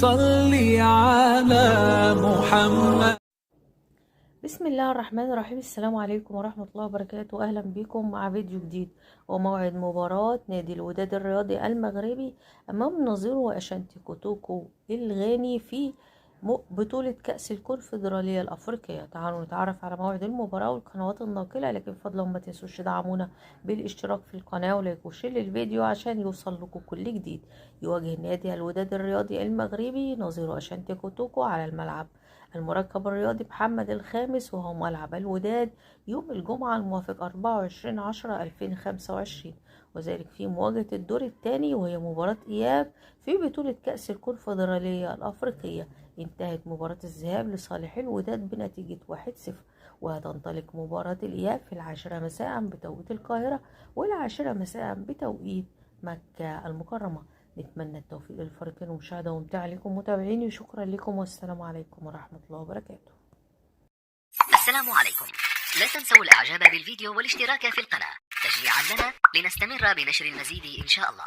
صل على محمد. بسم الله الرحمن الرحيم. السلام عليكم ورحمة الله وبركاته. أهلا بكم مع فيديو جديد وموعد مباراة نادي الوداد الرياضي المغربي أمام نظيره أشانتي كوتوكو الغاني في بطولة كأس الكونفدرالية الأفريقية. تعالوا نتعرف على موعد المباراة والقنوات الناقلة، لكن فضلا ما تنسوش تدعمونا بالاشتراك في القناة ولايك وشير للفيديو عشان يوصل لكم كل جديد. يواجه نادي الوداد الرياضي المغربي نظيره أشانتي كوتوكو على الملعب المركب الرياضي محمد الخامس، وهو ملعب الوداد، يوم الجمعة الموافق 24/10/2025، وذلك في مواجهة الدور الثاني وهي مباراة إياب في بطولة كأس الكونفدرالية الأفريقية. انتهت مباراة الذهاب لصالح الوداد بنتيجة 1-0، وهتنطلق مباراة الإياب في 10 مساء بتوقيت القاهرة و10 مساء بتوقيت مكة المكرمة. نتمنى التوفيق للفريقين ومشاهدة ممتعة لكم متابعيني، وشكرا لكم والسلام عليكم ورحمة الله وبركاته. السلام عليكم. لا تنسوا الاعجاب بالفيديو والاشتراك في القناة تشجيعا لنا لنستمر بنشر المزيد ان شاء الله.